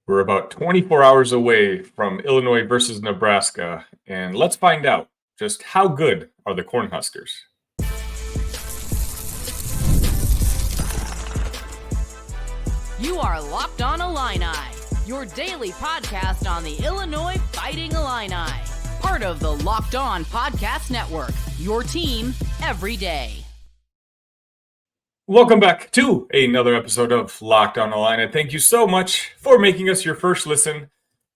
We're about 24 hours away from Illinois versus Nebraska, and let's find out just how good are the Cornhuskers. You are Locked On Illini, your daily podcast on the Illinois Fighting Illini. Part of the Locked On Podcast Network, your team every day. Welcome back to another episode of Locked On Illini. Thank you so much for making us your first listen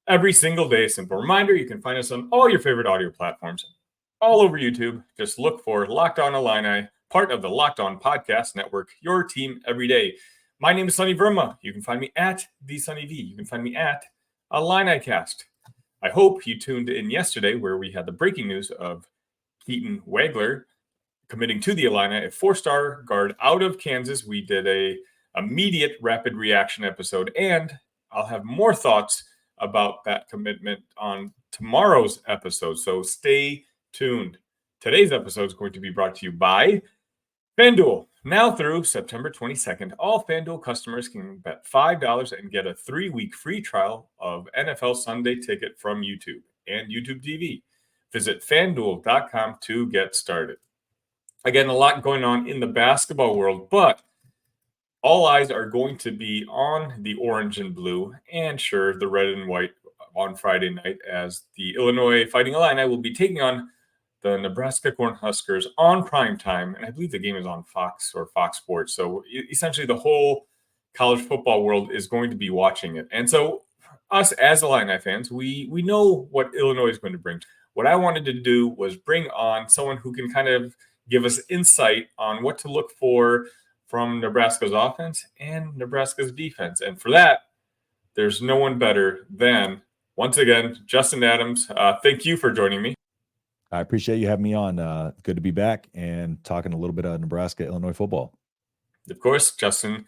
every single day. Simple reminder, you can find us on all your favorite audio platforms, all over YouTube. Just look for Locked On Illini, part of the Locked On Podcast Network, your team every day. My name is Sonny Verma. You can find me at TheSunnyV. You can find me at IlliniCast. I hope you tuned in yesterday where we had the breaking news of Keaton Wagler committing to the Illini, a four-star guard out of Kansas. We did a immediate rapid reaction episode, and I'll have more thoughts about that commitment on tomorrow's episode, so stay tuned. Today's episode is going to be brought to you by FanDuel. Now through September 22nd, all FanDuel customers can bet $5 and get a 3-week free trial of NFL Sunday Ticket from YouTube and YouTube TV. Visit FanDuel.com to get started. Again, a lot going on in the basketball world, but all eyes are going to be on the orange and blue, and sure, the red and white on Friday night, as the Illinois Fighting Illini will be taking on the Nebraska Cornhuskers on prime time, and I believe the game is on Fox or Fox Sports. So essentially, the whole college football world is going to be watching it, and so us as Illini fans, we know what Illinois is going to bring. What I wanted to do was bring on someone who can kind of give us insight on what to look for from Nebraska's offense and Nebraska's defense. And for that, there's no one better than, once again, Justin Adams. Thank you for joining me. I appreciate you having me on. Good to be back and talking a little bit of Nebraska, Illinois football. Of course, Justin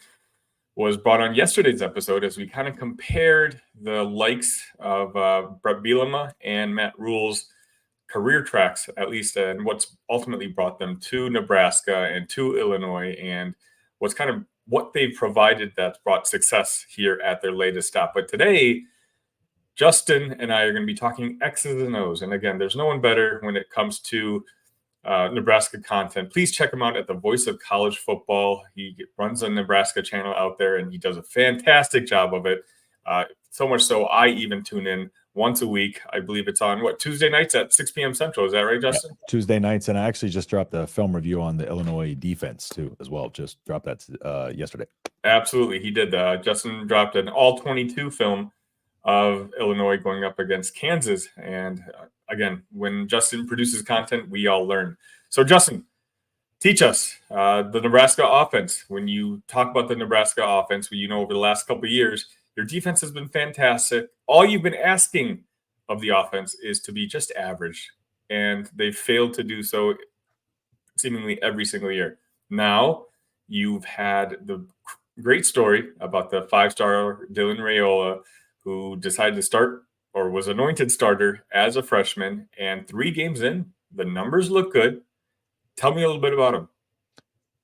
was brought on yesterday's episode as we kind of compared the likes of Brett Bielema and Matt Rule's career tracks, at least, and what's ultimately brought them to Nebraska and to Illinois, and what's kind of what they've provided that's brought success here at their latest stop. But today, Justin and I are going to be talking X's and O's. And again, there's no one better when it comes to Nebraska content. Please check him out at the Voice of College Football. He runs a Nebraska channel out there, and he does a fantastic job of it. So much so, I even tune in once a week. I believe it's on, Tuesday nights at 6 p.m. Central. Is that right, Justin? Yeah, Tuesday nights, and I actually just dropped a film review on the Illinois defense, too, as well. Just dropped that yesterday. Absolutely, he did. Justin dropped an all-22 film of Illinois going up against Kansas. And again, when Justin produces content, we all learn. So, Justin, teach us the Nebraska offense. When you talk about the Nebraska offense, over the last couple of years, your defense has been fantastic. All you've been asking of the offense is to be just average, and they've failed to do so seemingly every single year. Now, you've had the great story about the 5-star Dylan Raiola, who decided to start or was anointed starter as a freshman, and 3 games in, the numbers look good. Tell me a little bit about him.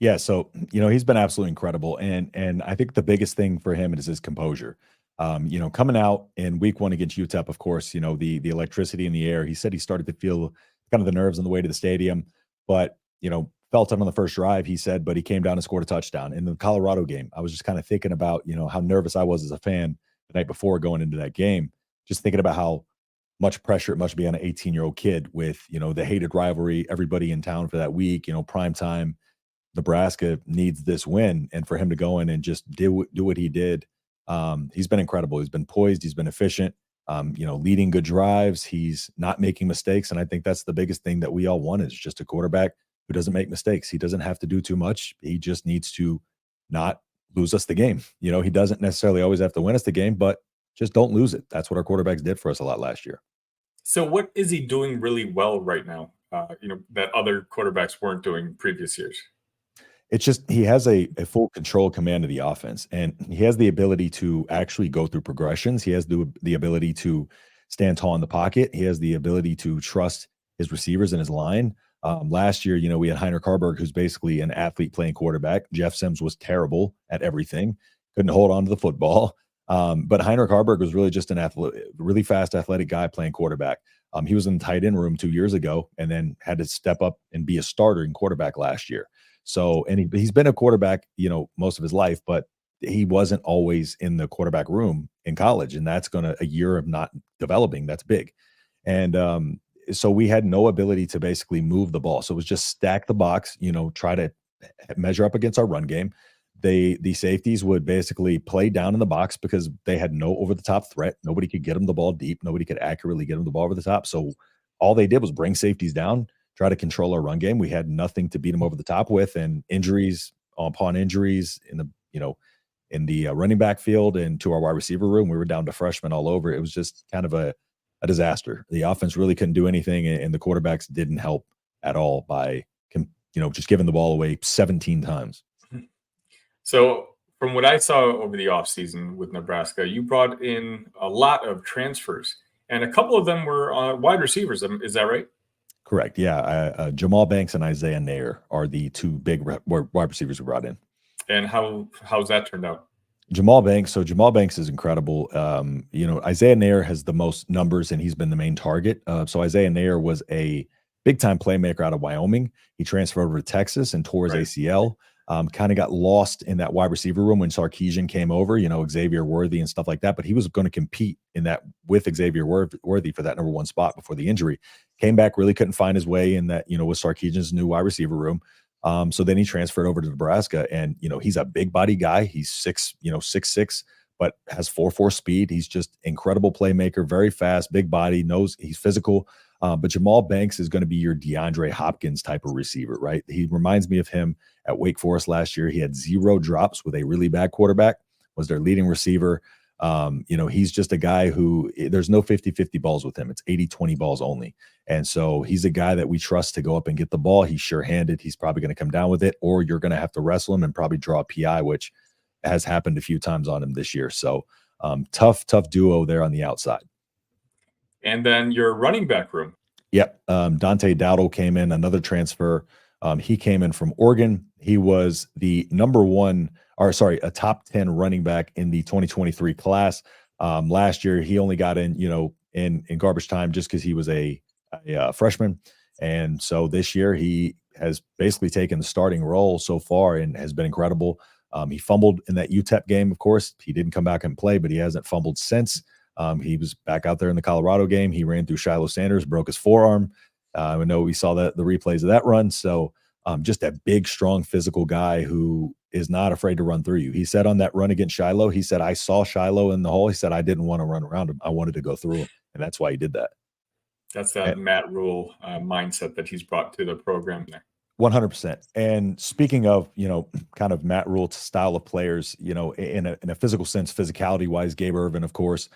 Yeah, so he's been absolutely incredible, and I think the biggest thing for him is his composure. Coming out in week 1 against UTEP, of course, the electricity in the air. He said he started to feel kind of the nerves on the way to the stadium, but felt it on the first drive. He said, but he came down and scored a touchdown. In the Colorado game, I was just kind of thinking about how nervous I was as a fan the night before going into that game, just thinking about how much pressure it must be on an 18-year-old kid with the hated rivalry, everybody in town for that week, prime time. Nebraska needs this win, and for him to go in and just do what he did, he's been incredible. He's been poised. He's been efficient, leading good drives. He's not making mistakes, and I think that's the biggest thing that we all want is just a quarterback who doesn't make mistakes. He doesn't have to do too much. He just needs to not lose us the game. He doesn't necessarily always have to win us the game, but just don't lose it. That's what our quarterbacks did for us a lot last year. So what is he doing really well right now, that other quarterbacks weren't doing previous years? It's just he has a full control command of the offense, and he has the ability to actually go through progressions. He has the ability to stand tall in the pocket. He has the ability to trust his receivers and his line. Last year, we had Heiner Carberg, who's basically an athlete playing quarterback. Jeff Sims was terrible at everything, couldn't hold on to the football. But Heinrich Harburg was really just really fast, athletic guy playing quarterback. He was in the tight end room 2 years ago and then had to step up and be a starter in quarterback last year. So, and he's been a quarterback, most of his life, but he wasn't always in the quarterback room in college. And that's a year of not developing. That's big. And so we had no ability to basically move the ball. So it was just stack the box, try to measure up against our run game. The safeties would basically play down in the box because they had no over-the-top threat. Nobody could get them the ball deep. Nobody could accurately get them the ball over the top. So all they did was bring safeties down, try to control our run game. We had nothing to beat them over the top with, and injuries upon injuries in the running back field and to our wide receiver room. We were down to freshmen all over. It was just kind of a disaster. The offense really couldn't do anything, and the quarterbacks didn't help at all by just giving the ball away 17 times. So from what I saw over the offseason with Nebraska, you brought in a lot of transfers, and a couple of them were wide receivers. Is that right? Correct. Yeah. Jamal Banks and Isaiah Nair are the two big wide receivers we brought in. And how's that turned out? Jamal Banks is incredible. Isaiah Nair has the most numbers, and he's been the main target. So Isaiah Nair was a big-time playmaker out of Wyoming. He transferred over to Texas and tore his ACL. Kind of got lost in that wide receiver room when Sarkisian came over, Xavier Worthy and stuff like that. But he was going to compete in that with Xavier Worthy for that number one spot before the injury. Came back, really couldn't find his way in that, with Sarkisian's new wide receiver room. So then he transferred over to Nebraska, and he's a big body guy. He's 6'6", but has 4.4 speed. He's just incredible playmaker, very fast, big body, knows he's physical. But Jamal Banks is going to be your DeAndre Hopkins type of receiver, right? He reminds me of him at Wake Forest last year. He had 0 drops with a really bad quarterback, was their leading receiver. He's just a guy who there's no 50-50 balls with him. It's 80-20 balls only. And so he's a guy that we trust to go up and get the ball. He's sure-handed. He's probably going to come down with it, or you're going to have to wrestle him and probably draw a PI, which has happened a few times on him this year. So tough duo there on the outside. And then your running back room. Yep. Dante Dowdle came in, another transfer. He came in from Oregon. He was the a top 10 running back in the 2023 class. Last year, he only got in, in garbage time just because he was a freshman. And so this year he has basically taken the starting role so far and has been incredible. He fumbled in that UTEP game, of course. He didn't come back and play, but he hasn't fumbled since. He was back out there in the Colorado game. He ran through Shiloh Sanders, broke his forearm. I know we saw the replays of that run. So just a big, strong, physical guy who is not afraid to run through you. He said on that run against Shiloh, he said, I saw Shiloh in the hole. He said, I didn't want to run around him. I wanted to go through him. And that's why he did that. That's that Matt Rule mindset that he's brought to the program there. 100%. And speaking of, kind of Matt Rule style of players, in a physical sense, physicality wise, Gabe Ervin, of course,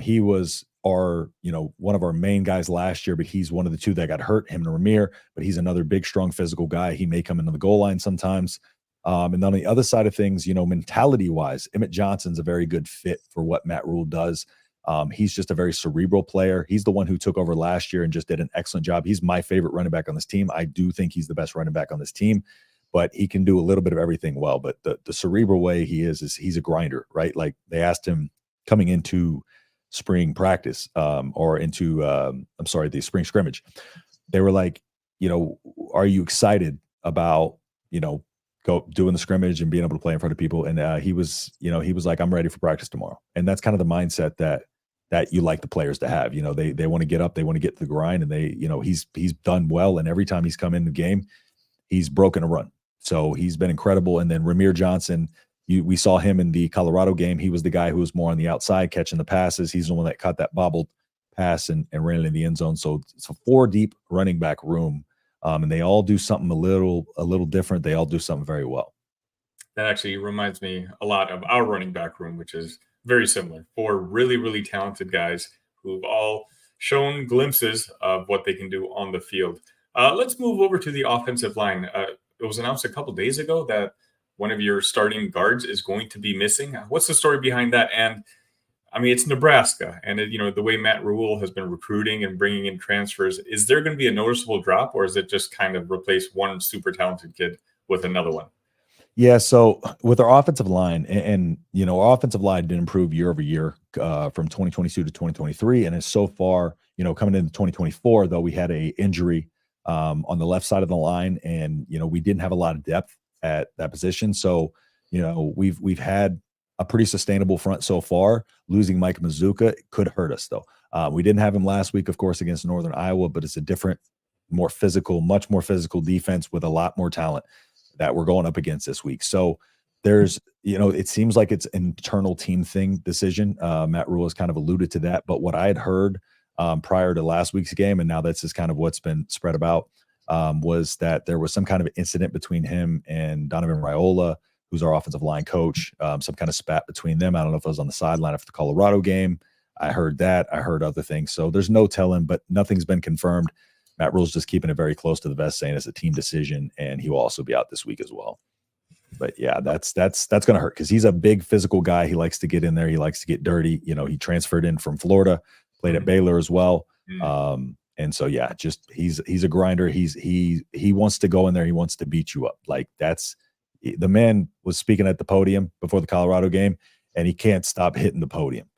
he was our, one of our main guys last year, but he's one of the two that got hurt, him and Ramir, but he's another big, strong, physical guy. He may come into the goal line sometimes. And then on the other side of things, mentality wise, Emmett Johnson's a very good fit for what Matt Rule does. He's just a very cerebral player. He's the one who took over last year and just did an excellent job. He's my favorite running back on this team. I do think he's the best running back on this team, but he can do a little bit of everything well. But the cerebral way he is he's a grinder, right? Like they asked him coming into spring practice or into, the spring scrimmage. They were like, are you excited about, go doing the scrimmage and being able to play in front of people? And he was like, I'm ready for practice tomorrow. And that's kind of the mindset that you like the players to have. They want to get up, they want to get to the grind, and he's done well. And every time he's come in the game, he's broken a run. So he's been incredible. And then Ramir Johnson, we saw him in the Colorado game. He was the guy who was more on the outside catching the passes. He's the one that caught that bobbled pass and ran it in the end zone. So it's a 4-deep running back room. And they all do something a little different. They all do something very well. That actually reminds me a lot of our running back room, which is very similar. 4 really, really talented guys who've all shown glimpses of what they can do on the field. Let's move over to the offensive line. It was announced a couple days ago that one of your starting guards is going to be missing. What's the story behind that? And I mean, it's Nebraska, and the way Matt Rule has been recruiting and bringing in transfers, is there going to be a noticeable drop, or is it just kind of replace one super talented kid with another one? Yeah, so with our offensive line, and our offensive line did improve year over year from 2022 to 2023, and it's so far, coming into 2024, though we had a injury on the left side of the line, and we didn't have a lot of depth at that position. So we've had a pretty sustainable front so far. Losing Mike Mazuka could hurt us though. We didn't have him last week, of course, against Northern Iowa, but it's a different, much more physical defense with a lot more talent that we're going up against this week. So there's, it seems like it's an internal team thing decision. Matt Rule has kind of alluded to that, but what I had heard prior to last week's game, and now that's just kind of what's been spread about, was that there was some kind of incident between him and Donovan Raiola, who's our offensive line coach, some kind of spat between them. I don't know if it was on the sideline after the Colorado game. I heard that. I heard other things. So there's no telling, but nothing's been confirmed. Matt Rule's just keeping it very close to the vest, saying it's a team decision, and he will also be out this week as well. But yeah, that's going to hurt because he's a big physical guy. He likes to get in there. He likes to get dirty. He transferred in from Florida, played at Baylor as well. And so yeah, just he's a grinder. He wants to go in there. He wants to beat you up. Like the man was speaking at the podium before the Colorado game, and he can't stop hitting the podium.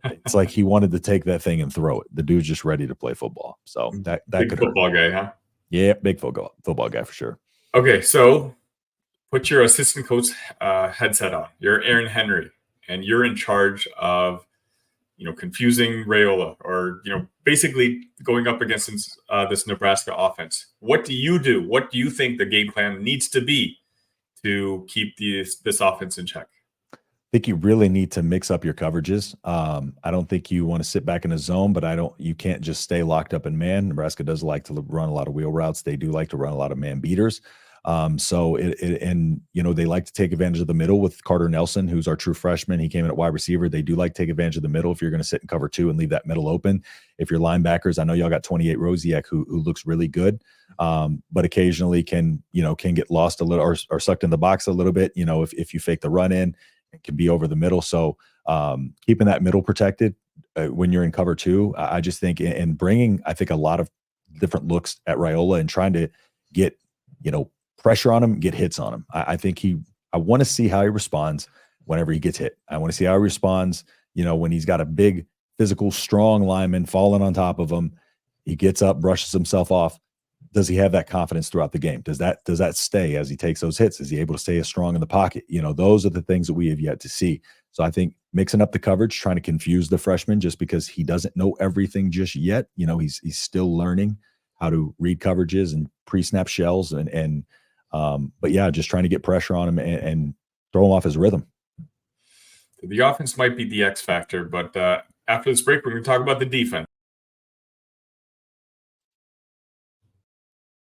It's like he wanted to take that thing and throw it. The dude's just ready to play football. So that big could football hurt. guy, huh? Yeah, big football guy for sure. Okay, so put your assistant coach headset on. You're Aaron Henry, and you're in charge of confusing Raiola, or basically going up against this Nebraska offense. What do you do? What do you think the game plan needs to be to keep this offense in check? I think you really need to mix up your coverages. I don't think you want to sit back in a zone, but you can't just stay locked up in man. Nebraska does like to run a lot of wheel routes. They do like to run a lot of man beaters. They like to take advantage of the middle with Carter Nelson, who's our true freshman. He came in at wide receiver. They do like to take advantage of the middle if you're going to sit in cover 2 and leave that middle open. If you're linebackers, I know y'all got 28 Rosiak, who looks really good, but occasionally can get lost a little or sucked in the box a little bit. If you fake the run in, it can be over the middle. So keeping that middle protected when you're in cover 2, I just think, and bringing, I think, a lot of different looks at Raiola and trying to get, pressure on him, get hits on him. I want to see how he responds whenever he gets hit. I want to see how he responds, when he's got a big, physical, strong lineman falling on top of him. He gets up, brushes himself off. Does he have that confidence throughout the game? Does that stay as he takes those hits? Is he able to stay as strong in the pocket? Those are the things that we have yet to see. So I think mixing up the coverage, trying to confuse the freshman just because he doesn't know everything just yet. He's still learning how to read coverages and pre-snap shells but yeah, just trying to get pressure on him and throw him off his rhythm. The offense might be the X factor, but after this break, we're going to talk about the defense.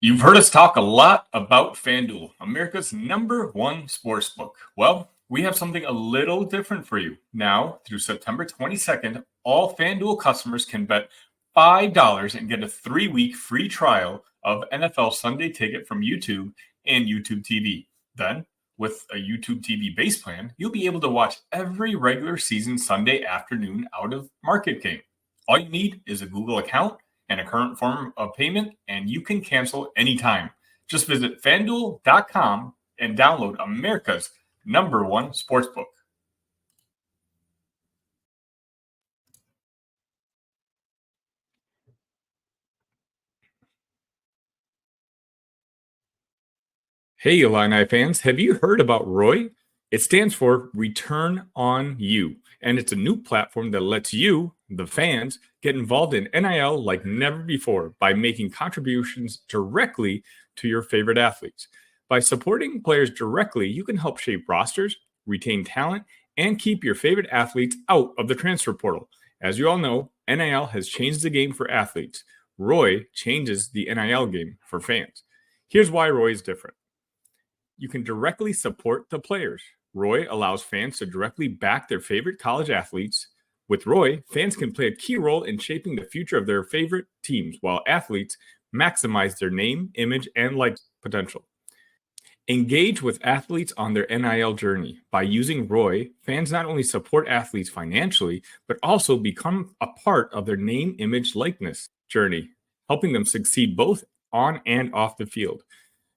You've heard us talk a lot about FanDuel, America's #1 sportsbook. Well, we have something a little different for you. Now, through September 22nd, all FanDuel customers can bet $5 and get a 3-week free trial of NFL Sunday Ticket from YouTube and YouTube TV. Then, with a YouTube TV base plan, you'll be able to watch every regular season Sunday afternoon out of market game. All you need is a Google account and a current form of payment, and you can cancel anytime. Just visit FanDuel.com and download America's #1 sportsbook. Hey, Illini fans, have you heard about ROY? It stands for Return on You, and it's a new platform that lets you, the fans, get involved in NIL like never before by making contributions directly to your favorite athletes. By supporting players directly, you can help shape rosters, retain talent, and keep your favorite athletes out of the transfer portal. As you all know, NIL has changed the game for athletes. ROY changes the NIL game for fans. Here's why ROY is different. You can directly support the players. ROY allows fans to directly back their favorite college athletes. With ROY, fans can play a key role in shaping the future of their favorite teams, while athletes maximize their name, image, and like potential. Engage with athletes on their NIL journey. By using ROY, fans not only support athletes financially, but also become a part of their name, image, likeness journey, helping them succeed both on and off the field.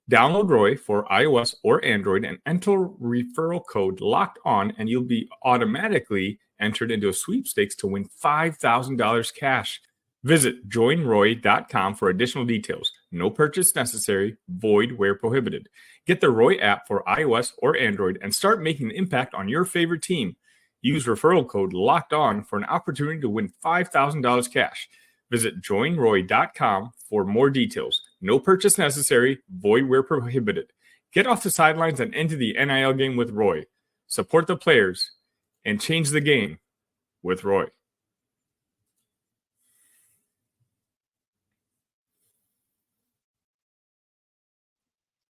Download Roy for iOS or Android and enter referral code Locked On, and you'll be automatically entered into a sweepstakes to win $5,000 cash. Visit joinroy.com for additional details. No purchase necessary, void where prohibited. Get the Roy app for iOS or Android and start making an impact on your favorite team. Use referral code Locked On for an opportunity to win $5,000 cash. Visit joinroy.com for more details. No purchase necessary, void where prohibited. Get off the sidelines and into the NIL game with Roy. Support the players and change the game with Roy.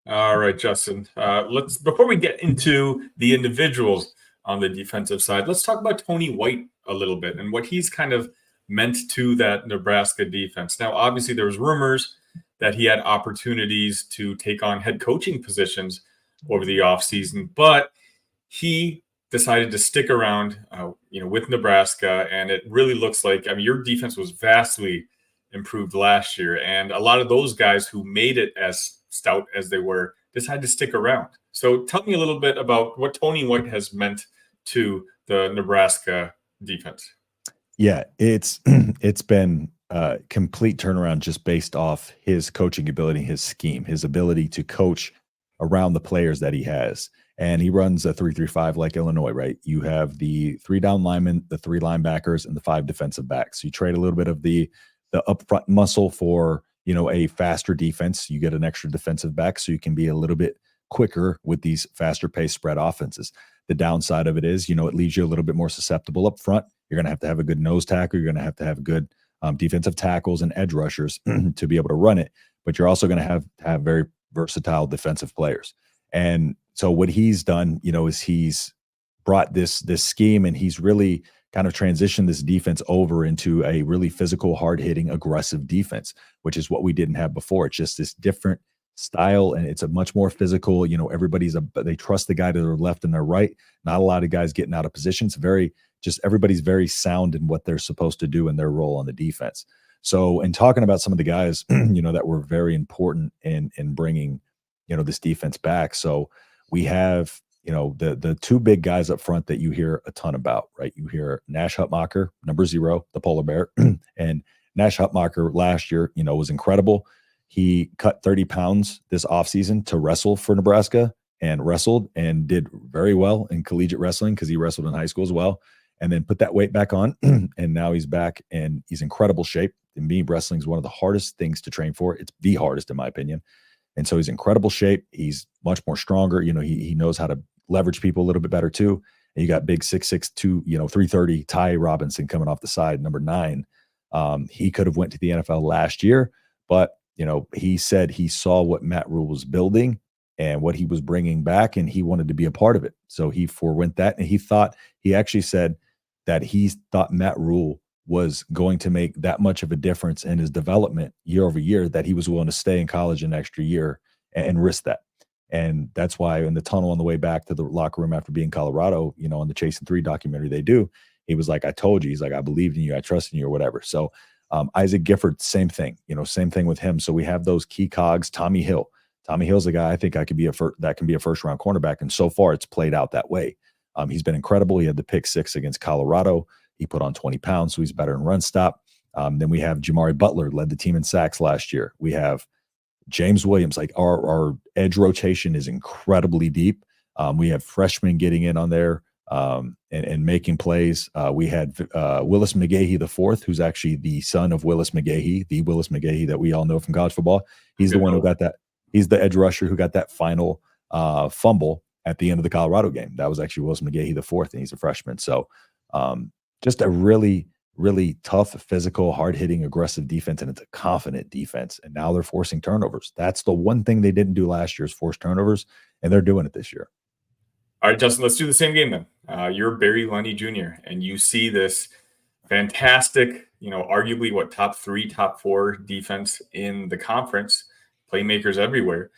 All right, Justin. Let's before we get into the individuals on the defensive side, let's talk about Tony White a little bit and what he's kind of meant to that Nebraska defense. Now, obviously, there was rumors that he had opportunities to take on head coaching positions over the offseason, but he decided to stick around, with Nebraska, and it really looks like, your defense was vastly improved last year, and a lot of those guys who made it as stout as they were decided to stick around. So tell me a little bit about what Tony White has meant to the Nebraska defense. Yeah, it's been a complete turnaround just based off his coaching ability, his scheme, his ability to coach around the players that he has. And he runs a 3-3-5 like Illinois, right? You have the 3 down linemen, the 3 linebackers, and the 5 defensive backs. You trade a little bit of the upfront muscle for, a faster defense. You get an extra defensive back so you can be a little bit quicker with these faster paced spread offenses. The downside of it is, it leaves you a little bit more susceptible up front. You're going to have a good nose tackle. You're going to have good defensive tackles and edge rushers to be able to run it. But you're also going to have very versatile defensive players. And so what he's done, is he's brought this scheme, and he's really kind of transitioned this defense over into a really physical, hard-hitting, aggressive defense, which is what we didn't have before. It's just this different style, and it's a much more physical, they trust the guy to their left and their right. Not a lot of guys getting out of position. It's everybody's very sound in what they're supposed to do in their role on the defense. So in talking about some of the guys, that were very important in bringing, this defense back. So we have, the 2 big guys up front that you hear a ton about, right? You hear Nash Hutmacher, number 0, the polar bear, and Nash Hutmacher last year, was incredible. He cut 30 pounds this offseason to wrestle for Nebraska, and wrestled and did very well in collegiate wrestling because he wrestled in high school as well, and then put that weight back on. And now he's back and he's in incredible shape. To me, wrestling is one of the hardest things to train for. It's the hardest in my opinion. And so he's in incredible shape. He's much more stronger. He knows how to leverage people a little bit better too. And you got big 6'6", 330 Ty Robinson coming off the side, number 9. He could have went to the NFL last year, but he said he saw what Matt Rule was building and what he was bringing back, and he wanted to be a part of it. So he forewent that, and he actually said that he thought Matt Rule was going to make that much of a difference in his development year over year that he was willing to stay in college an extra year and risk that. And that's why in the tunnel on the way back to the locker room after being in Colorado, on the Chasing 3 documentary they do, he was like, I told you. He's like, I believed in you. I trusted in you, or whatever. So Isaac Gifford, same thing, same thing with him. So we have those key cogs. Tommy Hill. Tommy Hill's a guy I think that can be a first-round cornerback, and so far it's played out that way. He's been incredible. He had the pick 6 against Colorado. He put on 20 pounds, so he's better in run stop. Then we have Jamari Butler, led the team in sacks last year. We have James Williams. Like our edge rotation is incredibly deep. We have freshmen getting in on there and making plays. We had Willis McGahee IV, who's actually the son of Willis McGahee, the Willis McGahee that we all know from college football. He's the one who got that. He's the edge rusher who got that final fumble at the end of the Colorado game. That was actually Willis McGahee IV, and he's a freshman. So just a really, really tough, physical, hard-hitting, aggressive defense, and it's a confident defense. And now they're forcing turnovers. That's the one thing they didn't do last year, is force turnovers, and they're doing it this year. All right, Justin, let's do the same game then. You're Barry Lundy Jr., and you see this fantastic, arguably top 3, top 4 defense in the conference, playmakers everywhere.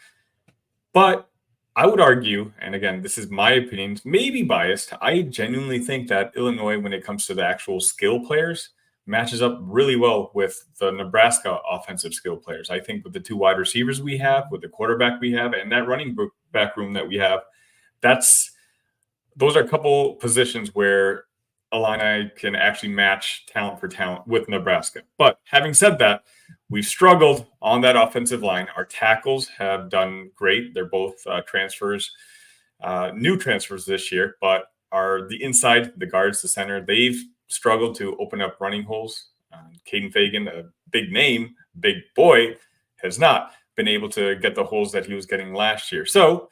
But I would argue, and again, this is my opinion, maybe biased, I genuinely think that Illinois, when it comes to the actual skill players, matches up really well with the Nebraska offensive skill players. I think with the 2 wide receivers we have, with the quarterback we have, and that running back room that we have, those are a couple positions where Illini can actually match talent for talent with Nebraska. But having said that, we've struggled on that offensive line. Our tackles have done great. They're both transfers, new transfers this year, but the inside, the guards, the center, they've struggled to open up running holes. Caden Fagan, a big name, big boy, has not been able to get the holes that he was getting last year. So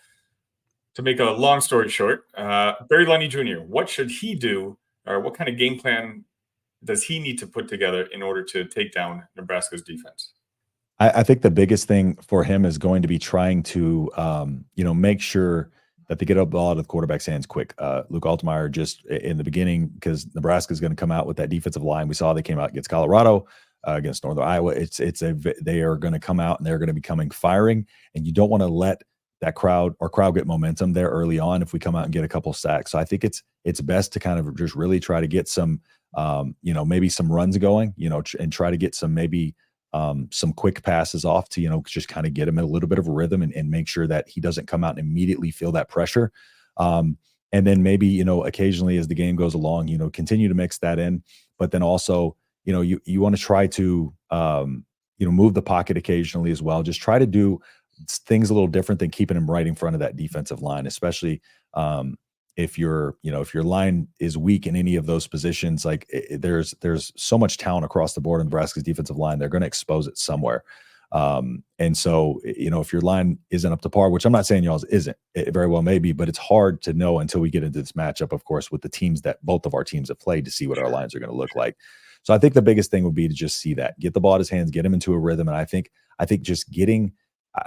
to make a long story short, Barry Lunny Jr., what should he do, or what kind of game plan does he need to put together in order to take down Nebraska's defense? I think the biggest thing for him is going to be trying to, make sure that they get a ball out of the quarterback's hands quick. Luke Altmaier just in the beginning, because Nebraska is going to come out with that defensive line. We saw they came out against Colorado, against Northern Iowa. They are going to come out and they're going to be coming firing, and you don't want to let that crowd get momentum there early on if we come out and get a couple sacks. So I think it's best to kind of just really try to get some, maybe some runs going, and try to get some some quick passes off to, just kind of get him in a little bit of a rhythm and make sure that he doesn't come out and immediately feel that pressure. And then maybe, occasionally as the game goes along, continue to mix that in, but then also, you want to try to, move the pocket occasionally as well. Just try to do things a little different than keeping him right in front of that defensive line, especially if your line is weak in any of those positions. Like there's so much talent across the board in Nebraska's defensive line, they're going to expose it somewhere. And so, if your line isn't up to par, which I'm not saying y'all's isn't, it very well may be, but it's hard to know until we get into this matchup, of course, with the teams that both of our teams have played, to see what our lines are going to look like. So I think the biggest thing would be to just see that, get the ball at his hands, get him into a rhythm. And I think just getting,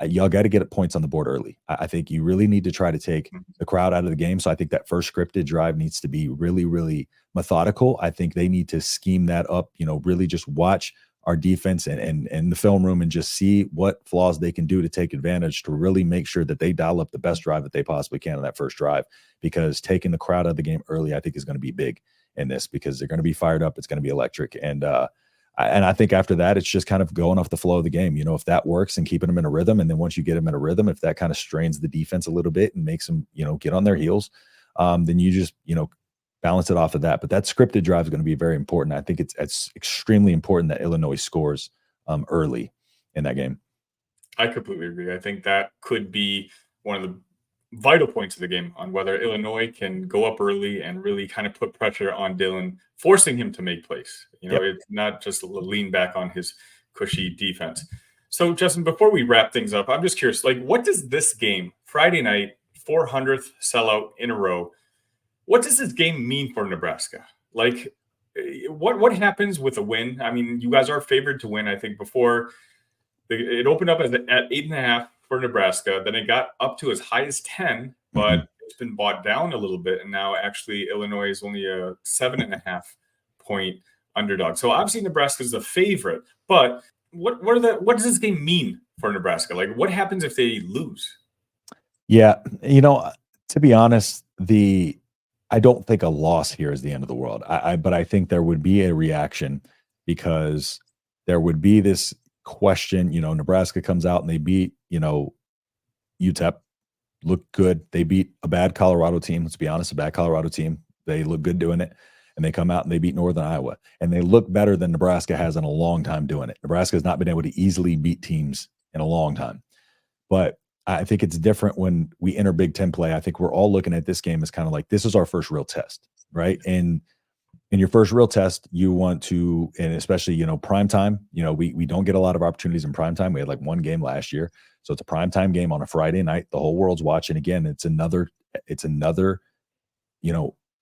y'all got to get points on the board early. I think you really need to try to take the crowd out of the game. So I think that first scripted drive needs to be really, really methodical. I think they need to scheme that up, really just watch our defense and the film room and just see what flaws they can do to take advantage, to really make sure that they dial up the best drive that they possibly can on that first drive, because taking the crowd out of the game early, I think, is going to be big in this, because they're going to be fired up. It's going to be electric. And I think after that, it's just kind of going off the flow of the game. If that works and keeping them in a rhythm. And then once you get them in a rhythm, if that kind of strains the defense a little bit and makes them, get on their heels, then you just, balance it off of that. But that scripted drive is going to be very important. I think it's extremely important that Illinois scores early in that game. I completely agree. I think that could be one of the vital points of the game on whether Illinois can go up early and really kind of put pressure on Dylan, forcing him to make plays. It's not just a lean back on his cushy defense. So, Justin, before we wrap things up, I'm just curious, what does this game, Friday night, 400th sellout in a row, what does this game mean for Nebraska? What happens with a win? I mean, you guys are favored to win. I think before it opened up at 8.5 for Nebraska. Then it got up to as high as 10, but it's been bought down a little bit. And now actually Illinois is only a 7.5 point underdog. So obviously Nebraska is the favorite, but what does this game mean for Nebraska? What happens if they lose? Yeah. To be honest, I don't think a loss here is the end of the world. But I think there would be a reaction, because there would be this question. Nebraska comes out and they beat, UTEP, look good. They beat a bad Colorado team. Let's be honest, a bad Colorado team. They look good doing it. And they come out and they beat Northern Iowa. And they look better than Nebraska has in a long time doing it. Nebraska has not been able to easily beat teams in a long time. But I think it's different when we enter Big Ten play. I think we're all looking at this game as kind of like, this is our first real test, right? And in your first real test, you want to, and especially, prime time, we don't get a lot of opportunities in prime time. We had one game last year. So it's a prime time game on a Friday night. The whole world's watching. Again, it's another,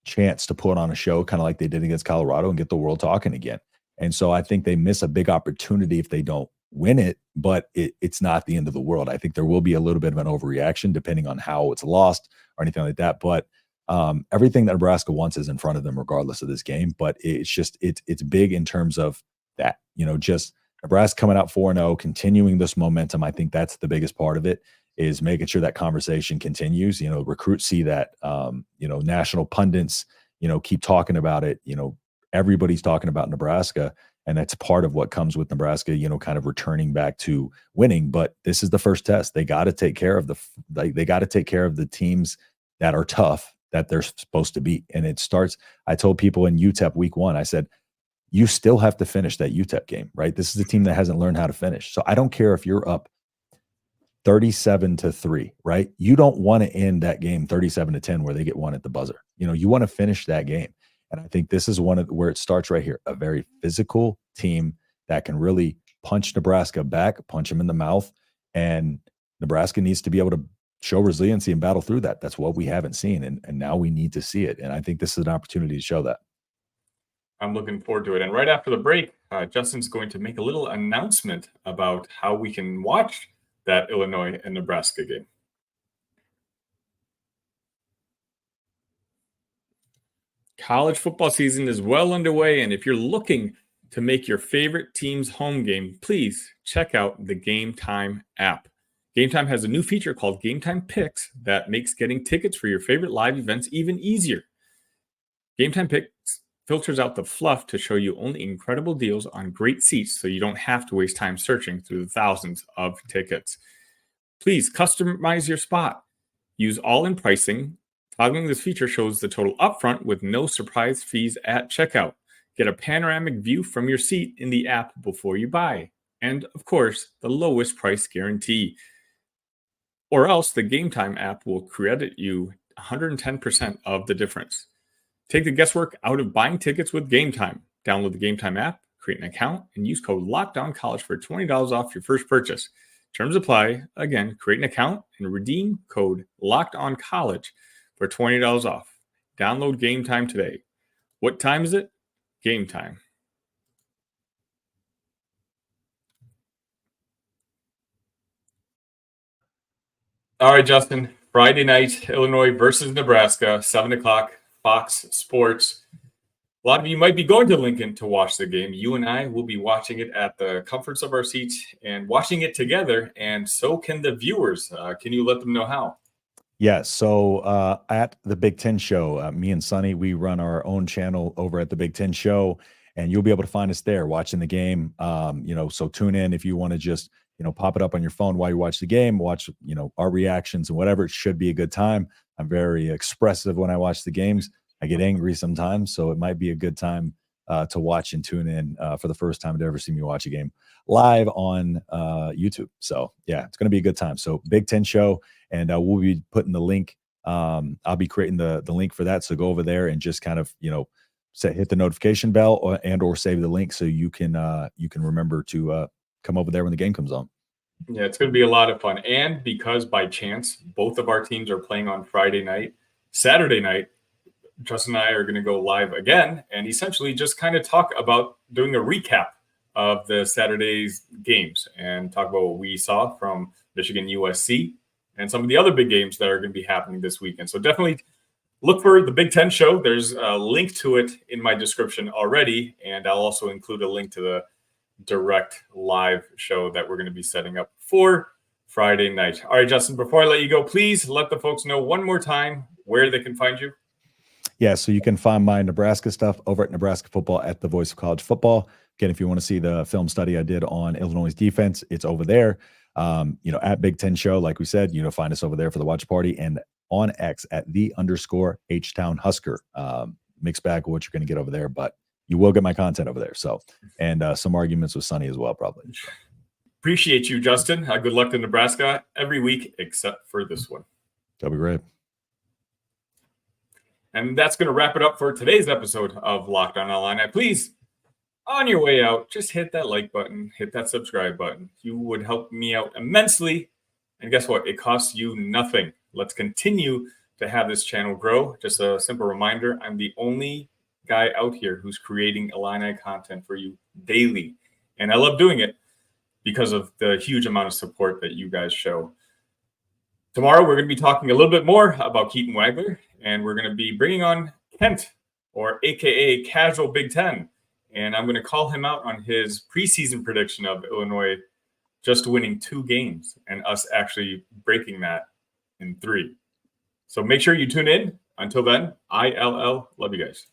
chance to put on a show, kind of like they did against Colorado, and get the world talking again. And so I think they miss a big opportunity if they don't win it, but it's not the end of the world. I think there will be a little bit of an overreaction depending on how it's lost or anything like that. But everything that Nebraska wants is in front of them regardless of this game. But it's big in terms of that, just Nebraska coming out 4-0, continuing this momentum. I think that's the biggest part of it, is making sure that conversation continues. Recruits see that, national pundits, keep talking about it, everybody's talking about Nebraska, and that's part of what comes with Nebraska, kind of returning back to winning. But this is the first test. They got to take care of they got to take care of the teams that are tough that they're supposed to beat. And it starts. I told people in UTEP week 1, I said, you still have to finish that UTEP game, right? This is a team that hasn't learned how to finish. So I don't care if you're up 37-3, right? You don't want to end that game 37-10 where they get one at the buzzer. You want to finish that game. And I think this is where it starts right here. A very physical team that can really punch Nebraska back, punch them in the mouth. And Nebraska needs to be able to show resiliency and battle through that. That's what we haven't seen. And now we need to see it. And I think this is an opportunity to show that. I'm looking forward to it. And right after the break, Justin's going to make a little announcement about how we can watch that Illinois and Nebraska game. College football season is well underway, and if you're looking to make your favorite team's home game, please check out the GameTime app. GameTime has a new feature called GameTime Picks that makes getting tickets for your favorite live events even easier. GameTime Picks filters out the fluff to show you only incredible deals on great seats so you don't have to waste time searching through the thousands of tickets. Please customize your spot. Use all-in pricing. Toggling this feature shows the total upfront with no surprise fees at checkout. Get a panoramic view from your seat in the app before you buy. And, of course, the lowest price guarantee. Or else the GameTime app will credit you 110% of the difference. Take the guesswork out of buying tickets with GameTime. Download the GameTime app, create an account, and use code LOCKDOWNCollege for $20 off your first purchase. Terms apply. Again, create an account and redeem code LOCKEDONCollege for $20 off. Download GameTime today. What time is it? Game time. All right, Justin. Friday night, Illinois versus Nebraska, 7 o'clock, Fox Sports. A lot of you might be going to Lincoln to watch the game. You and I will be watching it at the comforts of our seats and watching it together, and so can the viewers. Can you let them know how? Yeah, so at the Big Ten Show, me and Sonny, we run our own channel over at the Big Ten Show, and you'll be able to find us there watching the game. So tune in if you want to just, pop it up on your phone while you watch the game, watch, our reactions and whatever. It should be a good time. I'm very expressive when I watch the games. I get angry sometimes, so it might be a good time to watch and tune in for the first time to ever see me watch a game live on YouTube. So yeah, it's going to be a good time. So Big Ten Show, and we'll be putting the link. I'll be creating the link for that. So go over there and just kind of hit the notification bell or save the link so you can remember to come over there when the game comes on. Yeah, it's going to be a lot of fun. And because by chance both of our teams are playing on Friday night, Saturday night, Justin and I are going to go live again and essentially just kind of talk about doing a recap of the Saturday's games and talk about what we saw from Michigan USC and some of the other big games that are going to be happening this weekend. So definitely look for the Big Ten Show. There's a link to it in my description already, and I'll also include a link to the direct live show that we're going to be setting up for Friday night. All right, Justin, before I let you go, please let the folks know one more time where they can find you. Yeah, so you can find my Nebraska stuff over at Nebraska Football at the Voice of College Football. Again, if you want to see the film study I did on Illinois' defense, it's over there. At Big Ten Show, like we said, find us over there for the watch party, and on X at _H-Town Husker. Mixed bag of what you're going to get over there, but you will get my content over there. So, and some arguments with Sonny as well, probably. Appreciate you, Justin. Good luck to Nebraska every week except for this one. That'll be great. And that's going to wrap it up for today's episode of Locked On Illini. Please, on your way out, just hit that like button, hit that subscribe button. You would help me out immensely. And guess what? It costs you nothing. Let's continue to have this channel grow. Just a simple reminder, I'm the only guy out here who's creating Illini content for you daily. And I love doing it because of the huge amount of support that you guys show. Tomorrow, we're going to be talking a little bit more about Keaton Wagler, and we're going to be bringing on Kent, or AKA Casual Big Ten. And I'm going to call him out on his preseason prediction of Illinois just winning 2 games and us actually breaking that in 3. So make sure you tune in. Until then, ILL. Love you guys.